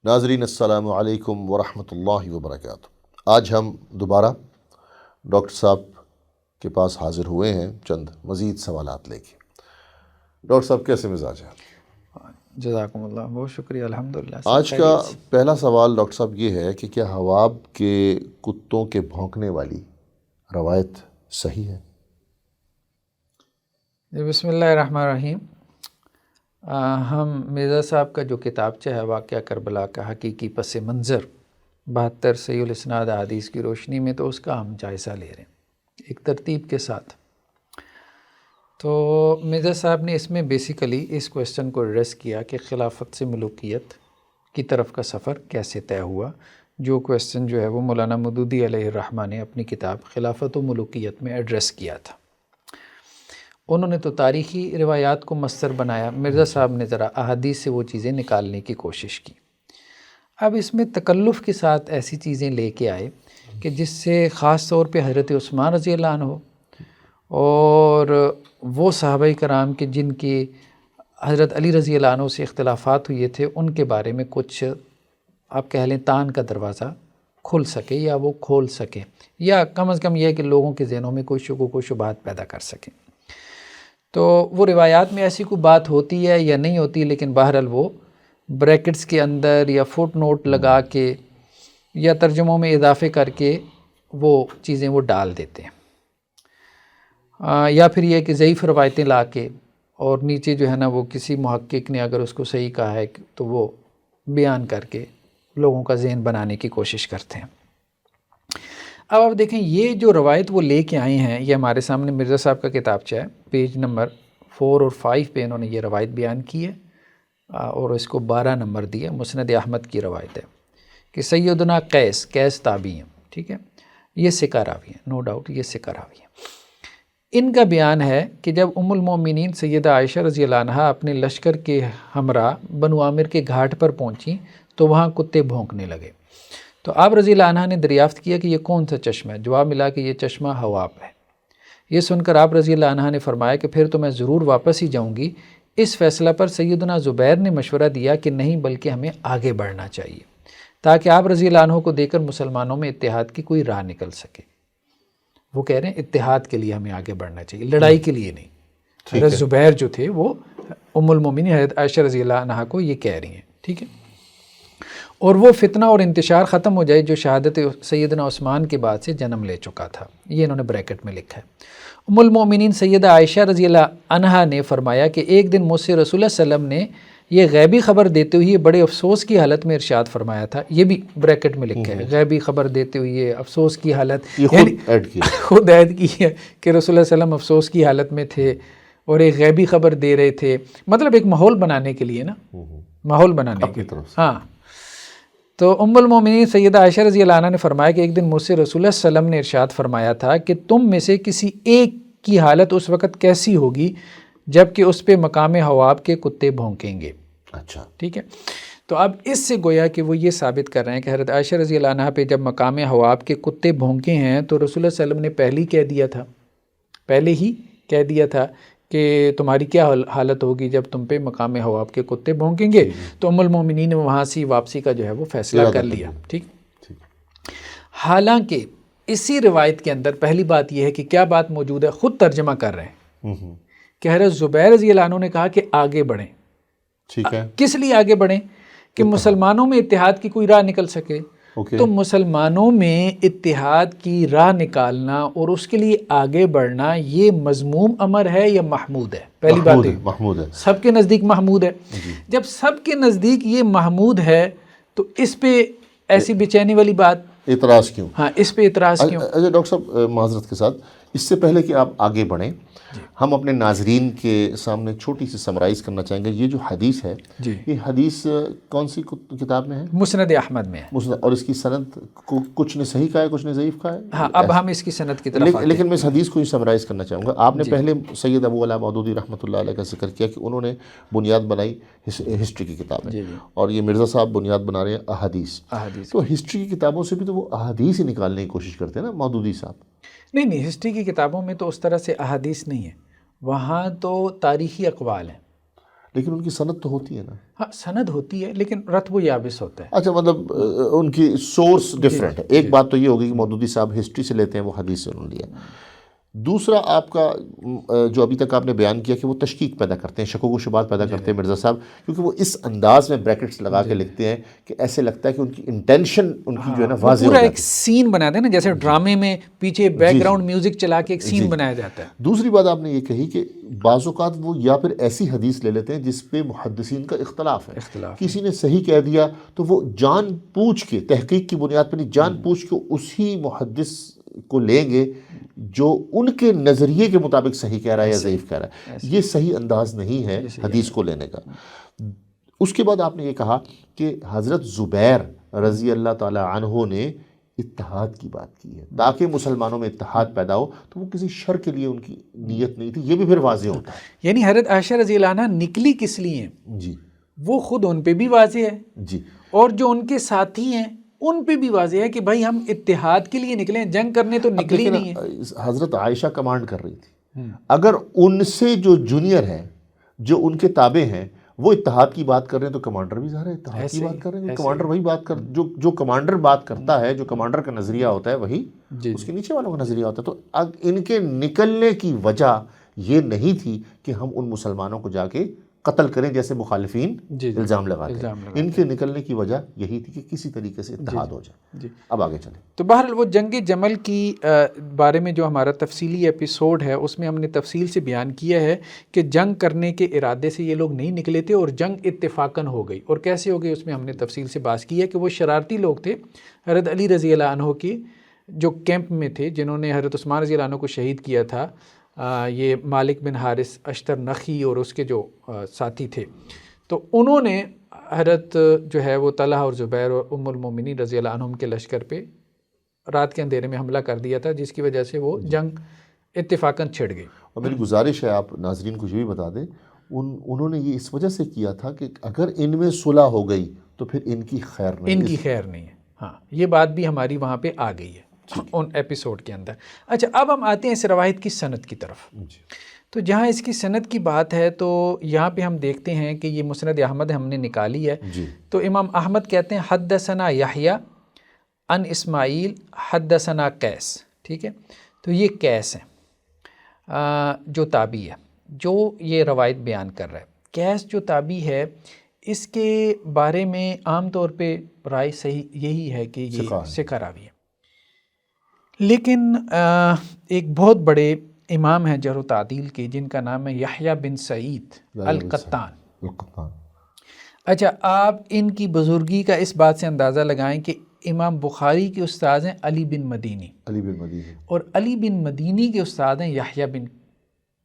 ناظرین السلام علیکم ورحمۃ اللہ وبرکاتہ۔ آج ہم دوبارہ ڈاکٹر صاحب کے پاس حاضر ہوئے ہیں چند مزید سوالات لے کے۔ ڈاکٹر صاحب کیسے مزاج ہیں؟ جزاکم اللہ، بہت شکریہ، الحمدللہ۔ آج کا پہلا سوال ڈاکٹر صاحب یہ ہے کہ کیا حواب کے کتوں کے بھونکنے والی روایت صحیح ہے؟ بسم اللہ الرحمن الرحیم۔ ہم مرزا صاحب کا جو کتابچہ ہے واقعہ کربلا کا حقیقی پس منظر 72 صحیح الاسناد احادیث کی روشنی میں، تو اس کا ہم جائزہ لے رہے ہیں ایک ترتیب کے ساتھ۔ تو مرزا صاحب نے اس میں بیسیکلی اس کویسچن کو ایڈریس کیا کہ خلافت سے ملوکیت کی طرف کا سفر کیسے طے ہوا، جو کویسچن جو ہے وہ مولانا مودودی علیہ الرحمہ نے اپنی کتاب خلافت و ملوکیت میں ایڈریس کیا تھا۔ انہوں نے تو تاریخی روایات کو مصدر بنایا، مرزا صاحب نے ذرا احادیث سے وہ چیزیں نکالنے کی کوشش کی۔ اب اس میں تکلف کے ساتھ ایسی چیزیں لے کے آئے کہ جس سے خاص طور پہ حضرت عثمان رضی اللہ عنہ اور وہ صحابہ کرام کے جن کی حضرت علی رضی اللہ عنہ سے اختلافات ہوئے تھے، ان کے بارے میں کچھ آپ کہہ لیں تان کا دروازہ کھل سکے، یا وہ کھول سکے، یا کم از کم یہ ہے کہ لوگوں کے ذہنوں میں کوئی شکوک و شبہات پیدا کر سکیں۔ تو وہ روایات میں ایسی کوئی بات ہوتی ہے یا نہیں ہوتی، لیکن بہرحال وہ بریکٹس کے اندر یا فٹ نوٹ لگا کے یا ترجموں میں اضافے کر کے وہ چیزیں وہ ڈال دیتے ہیں، یا پھر یہ کہ ضعیف روایتیں لا کے اور نیچے جو ہے نا وہ کسی محقق نے اگر اس کو صحیح کہا ہے تو وہ بیان کر کے لوگوں کا ذہن بنانے کی کوشش کرتے ہیں۔ اب آپ دیکھیں یہ جو روایت وہ لے کے آئے ہیں، یہ ہمارے سامنے مرزا صاحب کا کتابچہ ہے، پیج نمبر 4 اور 5 پہ انہوں نے یہ روایت بیان کی ہے، اور اس کو 12 نمبر دیا۔ مسند احمد کی روایت ہے کہ سیدنا قیس تابعی ہیں، ٹھیک ہے، یہ ثقہ راوی ہیں، نو ڈاؤٹ یہ ثقہ راوی ہیں۔ ان کا بیان ہے کہ جب ام المومنین سیدہ عائشہ رضی اللہ عنہا اپنے لشکر کے ہمراہ بنو عامر کے گھاٹ پر پہنچیں تو وہاں کتے بھونکنے لگے، تو آپ رضی اللہ عنہ نے دریافت کیا کہ یہ کون سا چشمہ ہے؟ جواب ملا کہ یہ چشمہ حواب ہے۔ یہ سن کر آپ رضی اللہ عنہ نے فرمایا کہ پھر تو میں ضرور واپس ہی جاؤں گی۔ اس فیصلہ پر سیدنا زبیر نے مشورہ دیا کہ نہیں، بلکہ ہمیں آگے بڑھنا چاہیے تاکہ آپ رضی اللہ عنہ کو دے کر مسلمانوں میں اتحاد کی کوئی راہ نکل سکے۔ وہ کہہ رہے ہیں اتحاد کے لیے ہمیں آگے بڑھنا چاہیے، لڑائی کے لیے نہیں۔ حضرت زبیر جو تھے وہ ام المومنین حضرت عائشہ رضی اللہ عنہ کو یہ کہہ رہی ہیں، ٹھیک ہے، اور وہ فتنہ اور انتشار ختم ہو جائے جو شہادت سیدنا عثمان کے بعد سے جنم لے چکا تھا۔ یہ انہوں نے بریکٹ میں لکھا ہے۔ ام المومنین سیدہ عائشہ رضی اللہ عنہا نے فرمایا کہ ایک دن مجھ سے رسول اللہ صلی اللہ علیہ وسلم نے یہ غیبی خبر دیتے ہوئے بڑے افسوس کی حالت میں ارشاد فرمایا تھا۔ یہ بھی بریکٹ میں لکھا ہے، غیبی خبر دیتے ہوئے افسوس کی حالت، خود ایڈ کی ہے کہ رسول اللہ صلی اللہ علیہ وسلم افسوس کی حالت میں تھے اور ایک غیبی خبر دے رہے تھے، مطلب ایک ماحول بنانے کے لیے نا، ماحول بنانے کے لیے۔ ہاں، تو ام المومنین سیدہ عائشہ رضی اللہ عنہ نے فرمایا کہ ایک دن مجھ سے رسول اللہ صلی اللہ علیہ وسلم نے ارشاد فرمایا تھا کہ تم میں سے کسی ایک کی حالت اس وقت کیسی ہوگی جب کہ اس پہ مقام حواب کے کتے بھونکیں گے۔ اچھا، ٹھیک ہے، تو اب اس سے گویا کہ وہ یہ ثابت کر رہے ہیں کہ حضرت عائشہ رضی اللہ عنہ پہ جب مقام حواب کے کتے بھونکے ہیں تو رسول اللہ صلی اللہ علیہ وسلم نے پہلے ہی کہہ دیا تھا کہ تمہاری کیا حالت ہوگی جب تم پہ مقام حواب کے کتے بھونکیں گے۔ تو ام المومنین نے وہاں سے واپسی کا جو ہے وہ فیصلہ کر لیا، ٹھیک۔ حالانکہ اسی روایت کے اندر پہلی بات یہ ہے کہ کیا بات موجود ہے، خود ترجمہ کر رہے ہیں کہ حضرت زبیر رضی اللہ عنہ نے کہا کہ آگے بڑھیں، ٹھیک ہے، کس لیے آگے بڑھیں؟ کہ مسلمانوں میں اتحاد کی کوئی راہ نکل سکے۔ تو مسلمانوں میں اتحاد کی راہ نکالنا اور اس کے لیے آگے بڑھنا یہ مذموم امر ہے یا محمود ہے؟ پہلی بات محمود ہے، سب کے نزدیک محمود ہے۔ جب سب کے نزدیک یہ محمود ہے تو اس پہ ایسی بے چینی والی بات، اعتراض کیوں؟ ہاں، اس پہ اعتراض کیوں؟ اچھا ڈاکٹر صاحب، معذرت کے ساتھ، اس سے پہلے کہ آپ آگے بڑھیں، ہم اپنے ناظرین کے سامنے چھوٹی سی سمرائز کرنا چاہیں گے۔ یہ جو حدیث ہے، یہ حدیث کون سی کتاب میں ہے؟ مسند احمد میں ہے۔ اور اس کی سند کچھ نے صحیح کہا ہے، کچھ نے ضعیف کہا ہے۔ ہاں، اب ہم اس کی سند کی طرف لیکن میں اس حدیث کو ہی سمرائز کرنا چاہوں گا۔ آپ نے پہلے سید ابو علا مودودی رحمۃ اللہ علیہ کا ذکر کیا کہ انہوں نے بنیاد بنائی ہسٹری کی کتاب میں، اور یہ مرزا صاحب بنیاد بنا رہے ہیں احادیث۔ تو ہسٹری کی کتابوں سے بھی تو وہ احادیث ہی نکالنے کی کوشش کرتے ہیں نا مودودی صاحب۔ نہیں، ہسٹری کی کتابوں میں تو اس طرح سے احادیث نہیں ہے، وہاں تو تاریخی اقوال ہیں۔ لیکن ان کی سند تو ہوتی ہے نا. ہاں سند ہوتی ہے لیکن رتب و یابس ہوتا ہے. اچھا مطلب ان کی سورس ڈفرینٹ ہے. ایک بات تو یہ ہوگی کہ مودودی صاحب ہسٹری سے لیتے ہیں, وہ حدیث سے انہوں نے لیا. دوسرا آپ کا جو ابھی تک آپ نے بیان کیا کہ وہ تشکیک پیدا کرتے ہیں, شکوک و شبہات پیدا کرتے ہیں مرزا صاحب, کیونکہ وہ اس انداز میں بریکٹس لگا کے لکھتے ہیں کہ ایسے لگتا ہے کہ ان کی انٹینشن ان کی جو ہے نا واضح ہو پورا جاتی ایک سین بناتے ہیں نا, جیسے ڈرامے میں پیچھے بیک گراؤنڈ میوزک چلا کے ایک سین بنایا جاتا ہے. دوسری بات آپ نے یہ کہی کہ بعض اوقات وہ یا پھر ایسی حدیث لے لیتے ہیں جس پہ محدثین کا اختلاف ہے. کسی نے صحیح کہہ دیا تو وہ جان پوچھ کے, تحقیق کی بنیاد پر نہیں, جان پوچھ کے اسی محدث کو لیں گے جو ان کے نظریے کے مطابق صحیح کہہ رہا ہے یا ضعیف کہہ رہا ہے. یہ صحیح انداز نہیں ہے حدیث کو لینے کا. اس کے بعد آپ نے یہ کہا کہ حضرت زبیر رضی اللہ تعالی عنہ نے اتحاد کی بات کی ہے تاکہ مسلمانوں میں اتحاد پیدا ہو, تو وہ کسی شر کے لیے ان کی نیت نہیں تھی. یہ بھی پھر واضح ہوتا ہے. یعنی حضرت عائشہ رضی اللہ عنہ نکلی کس لیے ہیں جی, وہ خود ان پہ بھی واضح ہے جی, اور جو ان کے ساتھی ہیں ان پہ بھی واضح ہے کہ بھائی ہم اتحاد کے لیے نکلے, جنگ کرنے تو نکلی نہیں ہے. حضرت عائشہ کمانڈ کر رہی تھی, اگر ان سے جو جونیئر ہیں جو ان کے تابع ہیں وہ اتحاد کی بات کر رہے ہیں تو کمانڈر بھی ظاہر ہے اتحاد کی بات کر رہے ہیں. کمانڈر وہی بات کر, جو کمانڈر بات کرتا ہے, جو کمانڈر کا نظریہ ہوتا ہے وہی اس کے نیچے والوں کا نظریہ ہوتا ہے. تو اب ان کے نکلنے کی وجہ یہ نہیں تھی کہ ہم ان مسلمانوں کو جا کے قتل کریں جیسے مخالفین الزام لگاتے ہیں. ان کے نکلنے کی وجہ یہی تھی کہ کسی طریقے سے اتحاد ہو جائے. اب آگے چلیں. تو بہرحال وہ جنگ جمل کی بارے میں جو ہمارا تفصیلی ایپیسوڈ ہے اس میں ہم نے تفصیل سے بیان کیا ہے کہ جنگ کرنے کے ارادے سے یہ لوگ نہیں نکلے تھے اور جنگ اتفاقاً ہو گئی. اور کیسے ہو گئی اس میں ہم نے تفصیل سے بات کی ہے کہ وہ شرارتی لوگ تھے حضرت علی رضی اللہ عنہ کی جو کیمپ میں تھے, جنہوں نے حضرت عثمان رضی اللہ عنہ کو شہید کیا تھا. یہ مالک بن حارث اشتر نخی اور اس کے جو ساتھی تھے, تو انہوں نے حضرت جو ہے وہ طلحہ اور زبیر اور ام المومنین رضی اللہ عنہم کے لشکر پہ رات کے اندھیرے میں حملہ کر دیا تھا, جس کی وجہ سے وہ جنگ اتفاقاً چھڑ گئی. اور میری گزارش ہے آپ ناظرین کو یہ بھی بتا دیں, انہوں نے یہ اس وجہ سے کیا تھا کہ اگر ان میں صلح ہو گئی تو پھر ان کی خیر نہیں, ان کی خیر نہیں ہے. ہاں یہ بات بھی ہماری وہاں پہ آ گئی ہے ان ایپیسوڈ کے اندر. اچھا اب ہم آتے ہیں اس روایت کی سند کی طرف. تو جہاں اس کی سند کی بات ہے تو یہاں پہ ہم دیکھتے ہیں کہ یہ مسند احمد ہم نے نکالی ہے. تو امام احمد کہتے ہیں حدثنا یحییٰ ان اسماعیل حدثنا قیس. ٹھیک ہے, تو یہ قیس ہیں جو تابعی ہے جو یہ روایت بیان کر رہا ہے. قیس جو تابعی ہے اس کے بارے میں عام طور پہ رائے صحیح یہی ہے کہ یہ ثقہ راوی ہے, لیکن ایک بہت بڑے امام ہیں جرح و تعدیل کے جن کا نام ہے یحییٰ بن سعید القطان. اچھا آپ ان کی بزرگی کا اس بات سے اندازہ لگائیں کہ امام بخاری کے استاد ہیں علی بن مدینی, اور علی بن مدینی کے استاد ہیں یحییٰ بن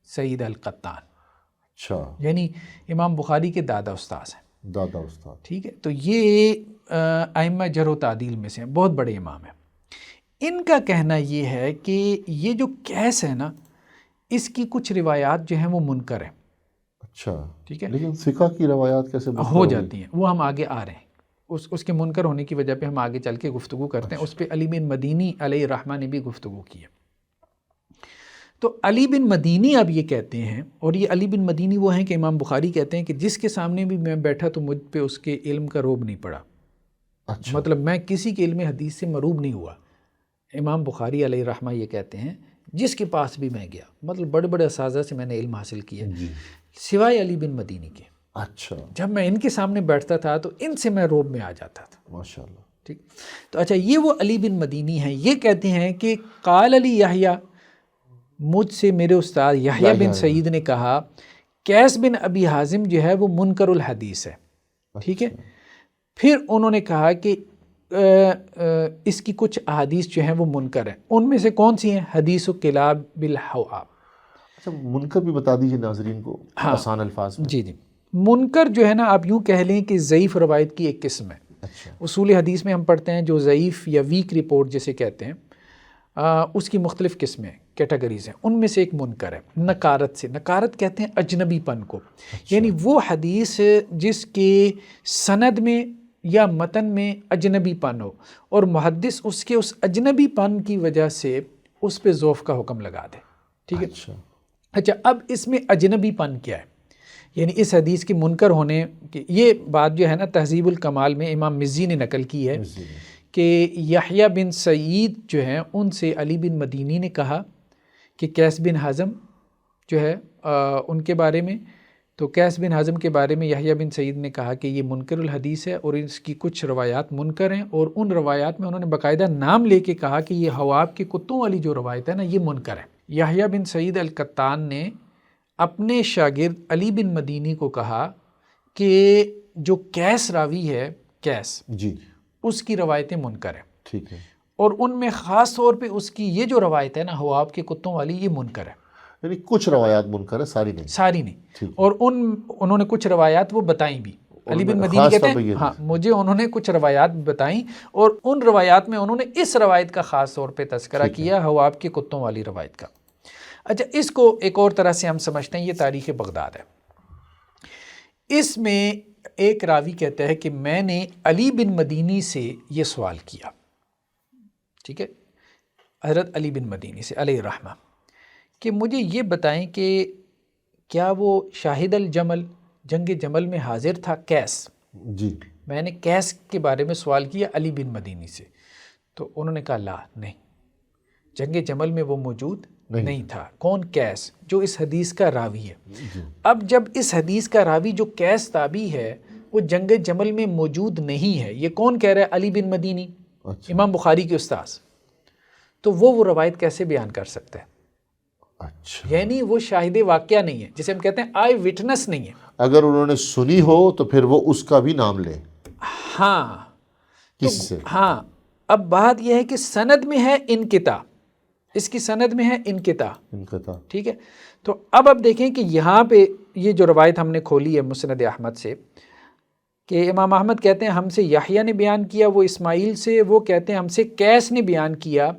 سعید القطان. اچھا, یعنی امام بخاری کے دادا استاد ہیں. دادا استاد. ٹھیک ہے, تو یہ ائمہ جرح و تعدیل میں سے ہیں, بہت بڑے امام ہیں. ان کا کہنا یہ ہے کہ یہ جو قیس ہے نا اس کی کچھ روایات جو ہیں وہ منکر ہیں. اچھا, ٹھیک ہے, لیکن فقہ کی روایات کیسے ہو جاتی ہیں, وہ ہم آگے آ رہے ہیں. اس کے منکر ہونے کی وجہ پہ ہم آگے چل کے گفتگو کرتے ہیں. اس پہ علی بن مدینی علیہ الرحمہ نے بھی گفتگو کی ہے. تو علی بن مدینی اب یہ کہتے ہیں, اور یہ علی بن مدینی وہ ہیں کہ امام بخاری کہتے ہیں کہ جس کے سامنے بھی میں بیٹھا تو مجھ پہ اس کے علم کا روب نہیں پڑا. اچھا, مطلب میں کسی کے علم حدیث سے مروب نہیں ہوا. امام بخاری علیہ الرحمہ یہ کہتے ہیں جس کے پاس بھی میں گیا, مطلب بڑے بڑے اساتذہ سے میں نے علم حاصل کیا سوائے علی بن مدینی کے. اچھا, جب میں ان کے سامنے بیٹھتا تھا تو ان سے میں روب میں آ جاتا تھا. ماشاءاللہ. ٹھیک, تو اچھا یہ وہ علی بن مدینی ہیں. یہ کہتے ہیں کہ قال علی یحییٰ, مجھ سے میرے استاد یحییٰ بن سعید نے کہا قیس بن ابی حازم جو ہے وہ منکر الحدیث ہے. ٹھیک ہے, پھر انہوں نے کہا کہ اس کی کچھ احادیث جو ہیں وہ منکر ہیں. ان میں سے کون سی ہیں؟ حدیث و کلاب بالحواب. اچھا, منکر بھی بتا دیجیے ناظرین کو آسان الفاظ میں. جی, منکر جو ہے نا آپ یوں کہہ لیں کہ ضعیف روایت کی ایک قسم ہے. اچھا, اصول حدیث میں ہم پڑھتے ہیں جو ضعیف یا ویک رپورٹ جسے کہتے ہیں, اس کی مختلف قسمیں کیٹیگریز ہیں. ان میں سے ایک منکر ہے نکارت سے. نکارت کہتے ہیں اجنبی پن کو. یعنی وہ حدیث جس کے سند میں یا متن میں اجنبی پن ہو اور محدث اس کے اس اجنبی پن کی وجہ سے اس پہ ضعف کا حکم لگا دے. ٹھیک ہے. اچھا, اب اس میں اجنبی پن کیا ہے؟ یعنی اس حدیث کی منکر ہونے کی یہ بات جو ہے نا تہذیب الکمال میں امام مزی نے نقل کی ہے کہ یحییٰ بن سعید جو ہیں ان سے علی بن مدینی نے کہا کہ قیس بن حزم جو ہے ان کے بارے میں، تو قیس بن حزم کے بارے میں یحییٰ بن سعید نے کہا کہ یہ منکر الحدیث ہے اور اس کی کچھ روایات منکر ہیں، اور ان روایات میں انہوں نے باقاعدہ نام لے کے کہا کہ یہ حواب کے کتوں والی جو روایت ہے نا یہ منکر ہے۔ یحییٰ بن سعید القطان نے اپنے شاگرد علی بن مدینی کو کہا کہ جو قیس راوی ہے قیس جی اس کی روایتیں منکر ہیں، ٹھیک ہے، اور ان میں خاص طور پہ اس کی یہ جو روایت ہے نا حواب کے کتوں والی یہ منکر ہے، یعنی کچھ روایات منکر ہے، ساری نہیں، ساری نہیں، اور انہوں نے کچھ روایات وہ بتائیں بھی۔ علی بن مدینی کہتے ہیں ہاں مجھے انہوں نے کچھ روایات بتائیں اور ان روایات میں انہوں نے اس روایت کا خاص طور پہ تذکرہ کیا حواب کے کتوں والی روایت کا۔ اچھا اس کو ایک اور طرح سے ہم سمجھتے ہیں، یہ تاریخ بغداد ہے، اس میں ایک راوی کہتا ہے کہ میں نے علی بن مدینی سے یہ سوال کیا، ٹھیک ہے، حضرت علی بن مدینی سے علیہ الرحمہ، کہ مجھے یہ بتائیں کہ کیا وہ شاہد الجمل جنگ جمل میں حاضر تھا قیس؟ جی میں نے قیس کے بارے میں سوال کیا علی بن مدینی سے، تو انہوں نے کہا لا نہیں، جنگ جمل میں وہ موجود نہیں تھا۔ کون؟ قیس، جو اس حدیث کا راوی ہے۔ اب جب اس حدیث کا راوی جو قیس تابعی ہے وہ جنگ جمل میں موجود نہیں ہے، یہ کون کہہ رہا ہے؟ علی بن مدینی، امام بخاری کے استاذ، تو وہ روایت کیسے بیان کر سکتا ہے؟ اچھا، یعنی وہ شاہد واقعہ نہیں ہے، جسے ہم کہتے ہیں آئی وٹنس نہیں ہے۔ اگر انہوں نے سنی ہو تو پھر وہ اس کا بھی نام لیں، ہاں کس سے؟ ہاں، اب بات یہ ہے کہ سند میں ہے انقطاع، اس کی سند میں ہے انقطاع، ٹھیک ہے۔ تو اب دیکھیں کہ یہاں پہ یہ جو روایت ہم نے کھولی ہے مسند احمد سے، کہ امام احمد کہتے ہیں ہم سے یحییٰ نے بیان کیا، وہ اسماعیل سے، وہ کہتے ہیں ہم سے قیس نے بیان کیا۔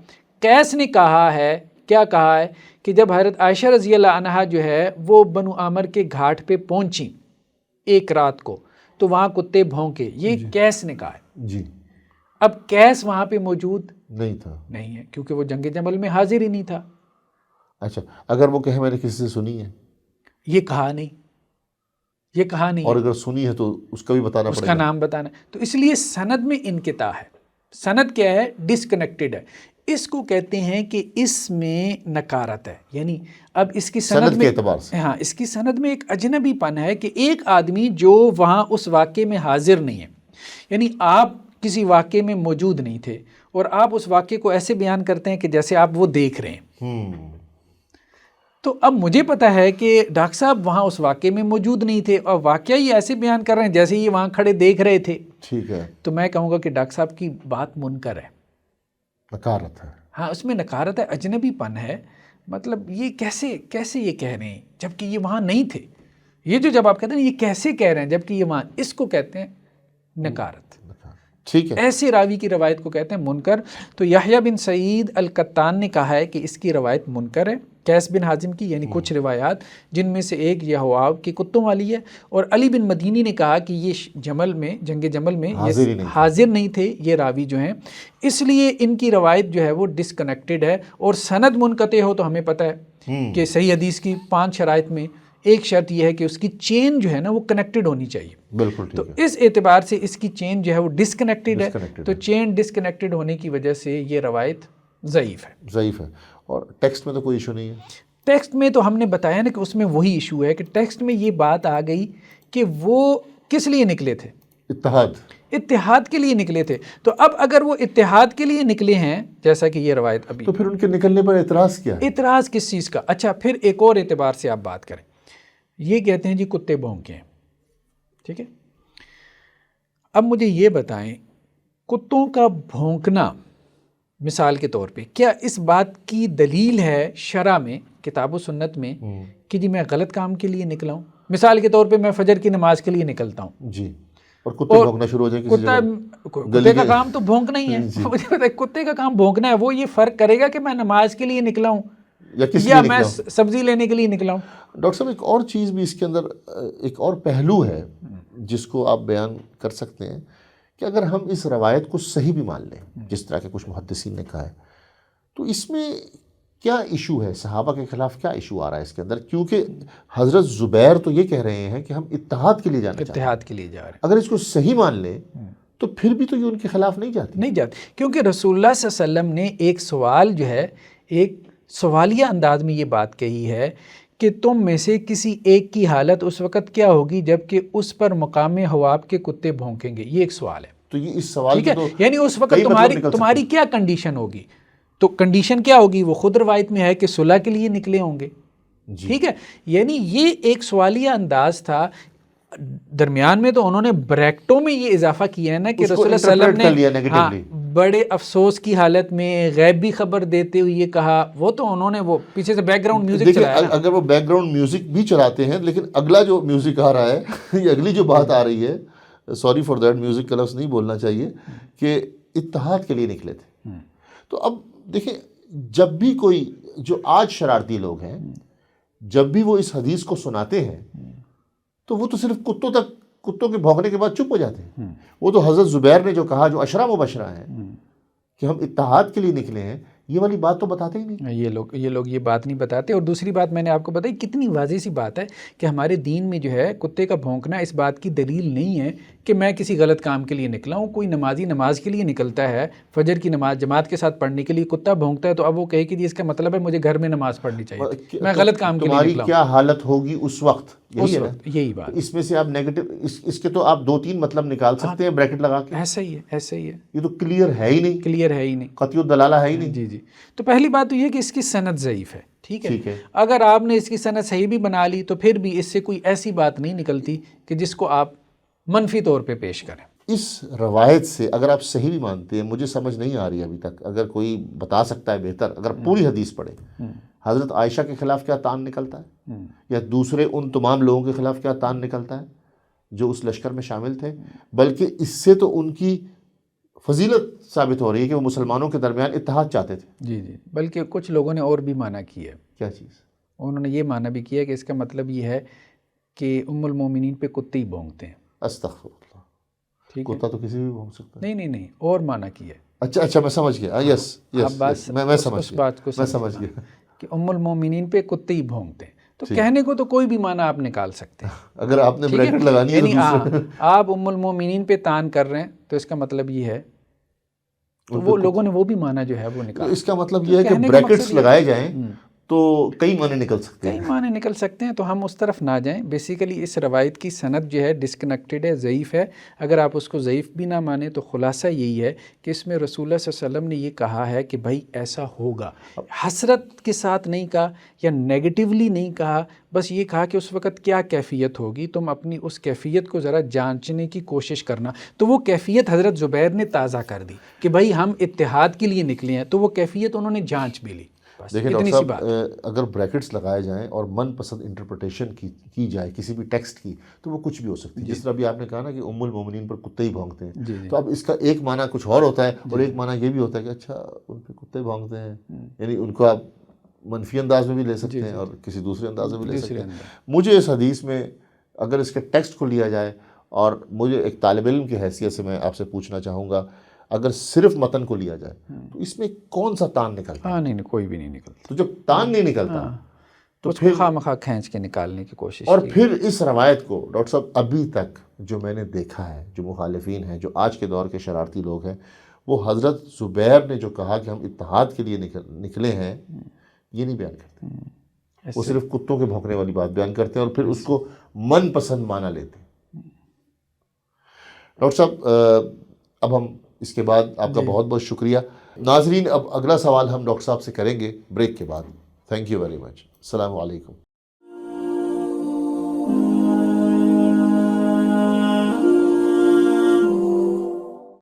قیس نے کہا ہے، کیا کہا ہے کہ جب حضرت عائشہ رضی اللہ عنہا جو ہے وہ بنو عامر کے گھاٹ پہ پہنچی ایک رات کو تو وہاں کتے بھونکے، یہ قیس نے کہا ہے۔ جی، اب قیس وہاں پہ موجود نہیں تھا، نہیں ہے کیونکہ وہ جنگ جمل میں حاضر ہی نہیں تھا۔ اچھا، اگر وہ کہے میں نے کسی سے سنی ہے، یہ کہا نہیں، اور اگر سنی ہے تو اس کا بھی بتانا اس پڑے کا گا، نام بتانا، تو اس لیے سند میں انقطاع ہے۔ سند کیا ہے؟ ڈسکنیکٹڈ ہے، اس کو کہتے ہیں کہ اس میں نکارت ہے، یعنی اب اس کی سند کے اعتبار سے، ہاں اس کی سند میں ایک اجنبی پن ہے کہ ایک آدمی جو وہاں اس واقعے میں حاضر نہیں ہے، یعنی آپ کسی واقعے میں موجود نہیں تھے اور آپ اس واقعے کو ایسے بیان کرتے ہیں کہ جیسے آپ وہ دیکھ رہے ہیں۔ تو اب مجھے پتا ہے کہ ڈاکٹر صاحب وہاں اس واقعے میں موجود نہیں تھے اور واقعہ یہ ایسے بیان کر رہے ہیں جیسے یہ وہاں کھڑے دیکھ رہے تھے، ٹھیک ہے، تو میں کہوں گا کہ ڈاکٹر صاحب کی بات منکر ہے، نکارت ہے، ہاں اس میں نکارت ہے، اجنبی پن ہے، مطلب یہ کیسے یہ کہہ رہے ہیں جبکہ یہ وہاں نہیں تھے، یہ جو جب آپ کہتے ہیں یہ کیسے کہہ رہے ہیں جبکہ یہ وہاں، اس کو کہتے ہیں نکارت، ٹھیک ہے، ایسے راوی کی روایت کو کہتے ہیں منکر۔ تو یحییٰ بن سعید القطان نے کہا ہے کہ اس کی روایت منکر ہے قیس بن حازم کی، یعنی کچھ روایات جن میں سے ایک یہ حواب کے کتوں والی ہے، اور علی بن مدینی نے کہا کہ یہ جنگ جمل میں حاضر نہیں تھے یہ راوی جو ہیں، اس لیے ان کی روایت جو ہے وہ ڈسکنیکٹڈ ہے، اور سند منقطع ہو تو ہمیں پتہ ہے کہ صحیح حدیث کی 5 شرائط میں ایک شرط یہ ہے کہ اس کی چین جو ہے نا وہ کنیکٹڈ ہونی چاہیے، بالکل تو ٹھیک ہے، اس اعتبار سے اس کی چین جو ہے وہ ڈسکنیکٹڈ ہے، تو چین ڈسکنیکٹڈ ہونے کی وجہ سے یہ روایت ضعیف ہے۔ اور ٹیکسٹ میں تو کوئی ایشو نہیں ہے، ٹیکسٹ میں تو ہم نے بتایا نا کہ اس میں وہی ایشو ہے کہ ٹیکسٹ میں یہ بات آ گئی کہ وہ کس لیے نکلے تھے؟ اتحاد کے لیے نکلے تھے، تو اب اگر وہ اتحاد کے لیے نکلے ہیں جیسا کہ یہ روایت ابھی، تو پھر ان کے نکلنے پر اعتراض کیا ہے؟ اعتراض کس چیز کا؟ اچھا پھر ایک اور اعتبار سے آپ بات کریں، یہ کہتے ہیں جی کتے بھونکے ہیں، ٹھیک ہے، اب مجھے یہ بتائیں کتوں کا بھونکنا مثال کے طور پہ کیا اس بات کی دلیل ہے شرع میں، کتاب و سنت میں، کہ جی میں غلط کام کے لیے نکلا ہوں؟ مثال کے طور پہ میں فجر کی نماز کے لیے نکلتا ہوں جی، اور کتے بھونکنا شروع ہو جائیں کسی جگہ، کتے کا کام تو بھونکنا ہی ہے، مجھے پتا ہے کتے کا کام بھونکنا ہے، وہ یہ فرق کرے گا کہ میں نماز کے لیے نکلا ہوں یا میں سبزی لینے کے لیے نکلا ہوں؟ ڈاکٹر صاحب ایک اور چیز بھی اس کے اندر، ایک اور پہلو ہے جس کو آپ بیان کر سکتے ہیں کہ اگر ہم اس روایت کو صحیح بھی مان لیں جس طرح کے کچھ محدثین نے کہا ہے، تو اس میں کیا ایشو ہے صحابہ کے خلاف، کیا ایشو آ رہا ہے اس کے اندر؟ کیونکہ حضرت زبیر تو یہ کہہ رہے ہیں کہ ہم اتحاد کے لیے جانا چاہتے ہیں، اتحاد کے لیے جا رہے ہیں. اگر اس کو صحیح مان لیں تو پھر بھی تو یہ ان کے خلاف نہیں جاتی. کیونکہ رسول اللہ صلی اللہ علیہ وسلم نے ایک سوال جو ہے ایک سوالیہ انداز میں یہ بات کہی ہے کہ تم میں سے کسی ایک کی حالت اس وقت کیا ہوگی جب کہ اس پر مقام حواب کے کتے بھونکیں گے. یہ ایک سوال ہے. تو یہ اس سوال ٹھیک ہے، یعنی اس وقت تمہاری کیا کنڈیشن ہوگی؟ تو کنڈیشن کیا ہوگی؟ وہ خود روایت میں ہے کہ صلح کے لیے نکلے ہوں گے. ٹھیک ہے، یعنی یہ ایک سوالیہ انداز تھا. درمیان میں تو انہوں نے بریکٹوں میں یہ اضافہ کیا ہے نا کہ رسول اللہ صلی اللہ علیہ وسلم نے بڑے افسوس کی حالت میں غیبی خبر دیتے ہوئے یہ کہا. وہ تو انہوں نے وہ پیچھے سے بیک گراؤنڈ میوزک چلایا. اگر وہ بیک گراؤنڈ میوزک بھی چلاتے ہیں لیکن اگلا جو میوزک آ رہا ہے یہ اگلی جو بات آ رہی ہے، سوری فار دیٹ، میوزک کا لفظ نہیں بولنا چاہیے، کہ اتحاد کے لیے نکلے تھے. تو اب دیکھیں، جب بھی کوئی جو آج شرارتی لوگ ہیں، جب بھی وہ اس حدیث کو سناتے ہیں تو وہ تو صرف کتوں کے بھونکنے کے بعد چپ ہو جاتے ہیں. وہ تو حضرت زبیر نے جو کہا، جو عشرہ مبشرہ ہیں کہ ہم اتحاد کے لیے نکلے ہیں، یہ والی بات تو بتاتے ہی نہیں. یہ لوگ یہ بات نہیں بتاتے. اور دوسری بات میں نے آپ کو بتائی، کتنی واضح سی بات ہے کہ ہمارے دین میں جو ہے کتے کا بھونکنا اس بات کی دلیل نہیں ہے کہ میں کسی غلط کام کے لیے نکلا ہوں. کوئی نمازی نماز کے لیے نکلتا ہے، فجر کی نماز جماعت کے ساتھ پڑھنے کے لیے، کتا بھونکتا ہے تو اب وہ کہے کہ اس کا مطلب ہے مجھے گھر میں نماز پڑھنی چاہیے، میں غلط کام کے لیے نکلا ہوں. تمہاری کیا حالت ہوگی اس وقت، یہی بات. اس میں سے آپ نیگیٹو، اس کے تو آپ 2-3 مطلب نکال سکتے ہیں بریکٹ لگا کے. ایسا ہی ہے. یہ تو کلیئر ہے ہی نہیں، قطعی الدلالہ ہے ہی نہیں. جی. تو پہلی بات تو یہ کہ اس کی سند ضعیف ہے. ٹھیک ہے، اگر آپ نے اس کی سند صحیح بھی بنا لی تو پھر بھی اس سے کوئی ایسی بات نہیں نکلتی کہ جس کو آپ منفی طور پہ پیش کریں. اس روایت سے اگر آپ صحیح بھی مانتے ہیں، مجھے سمجھ نہیں آ رہی ابھی تک، اگر کوئی بتا سکتا ہے بہتر، اگر پوری حدیث پڑھے، حضرت عائشہ کے خلاف کیا تان نکلتا ہے، یا دوسرے ان تمام لوگوں کے خلاف کیا تان نکلتا ہے جو اس لشکر میں شامل تھے؟ بلکہ اس سے تو ان کی فضیلت ثابت ہو رہی ہے کہ وہ مسلمانوں کے درمیان اتحاد چاہتے تھے. جی. بلکہ کچھ لوگوں نے اور بھی معنی کیا ہے. کیا چیز؟ انہوں نے یہ معنی بھی کیا کہ اس کا مطلب یہ ہے کہ ام المومنین پہ کتے ہی بھونکتے ہیں. استغفر اللہ. ٹھیک ہے، کتا تو کسی بھی بھونک سکتا ہے. نہیں، اور معنی کیا ہے. اچھا میں سمجھ گیا. یس میں سمجھ گیا کہ ام المومنین پہ کتے ہی بھونکتے ہیں. تو کہنے کو تو کوئی بھی معنی آپ نکال سکتے ہیں اگر آپ نے بریکٹ لگانی ہے. یعنی آپ ام المومنین پہ تان کر رہے ہیں تو اس کا مطلب یہ ہے، تو وہ لوگوں نے وہ بھی معنی جو ہے وہ نکالا. اس کا مطلب یہ ہے کہ بریکٹس لگائے جائیں تو کئی معنی نکل سکتے ہیں. تو ہم اس طرف نہ جائیں. بیسیکلی اس روایت کی سند جو ہے ڈسکنیکٹڈ ہے، ضعیف ہے. اگر آپ اس کو ضعیف بھی نہ مانیں تو خلاصہ یہی ہے کہ اس میں رسول اللہ صلی اللہ علیہ وسلم نے یہ کہا ہے کہ بھائی ایسا ہوگا. حسرت کے ساتھ نہیں کہا یا نیگیٹیولی نہیں کہا، بس یہ کہا کہ اس وقت کیا کیفیت ہوگی، تم اپنی اس کیفیت کو ذرا جانچنے کی کوشش کرنا. تو وہ کیفیت حضرت زبیر نے تازہ کر دی کہ بھائی ہم اتحاد کے لیے نکلے ہیں، تو وہ کیفیت انہوں نے جانچ بھی لی. دیکھیں ڈاکٹر صاحب، اگر بریکٹس لگائے جائیں اور من پسند انٹرپریٹیشن کی جائے کسی بھی ٹیکسٹ کی، تو وہ کچھ بھی ہو سکتی ہے. جس طرح ابھی آپ نے کہا نا کہ ام المومنین پر کتے ہی بھونکتے ہیں، تو اب اس کا ایک معنی کچھ اور ہوتا ہے اور ایک معنی یہ بھی ہوتا ہے کہ اچھا ان پہ کتے بھونکتے ہیں، یعنی ان کو آپ منفی انداز میں بھی لے سکتے ہیں اور کسی دوسرے انداز میں بھی لے سکتے ہیں. مجھے اس حدیث میں اگر اس کے ٹیکسٹ کو لیا جائے، اور مجھے ایک طالب علم کی حیثیت سے میں آپ سے پوچھنا چاہوں گا، اگر صرف متن کو لیا جائے تو اس میں کون سا تان نکلتا ہے؟ نہیں، کوئی بھی نہیں نکلتا. تو جب تان نہیں نکلتا تو پھر خواہ کھینچ کے نکالنے کی کوشش. اور پھر اس روایت کو ڈاکٹر صاحب ابھی تک جو میں نے دیکھا ہے، جو مخالفین ہیں، جو آج کے دور کے شرارتی لوگ ہیں، وہ حضرت زبیر نے جو کہا کہ ہم اتحاد کے لیے نکلے ہیں، یہ نہیں بیان کرتے. وہ صرف کتوں کے بھونکنے والی بات بیان کرتے ہیں اور پھر اس کو من پسند مانا لیتے ہیں. ڈاکٹر صاحب اب ہم اس کے بعد آپ کا بہت بہت شکریہ. ناظرین، اب اگلا سوال ہم ڈاکٹر صاحب سے کریں گے بریک کے بعد. Thank you very much. السلام علیکم.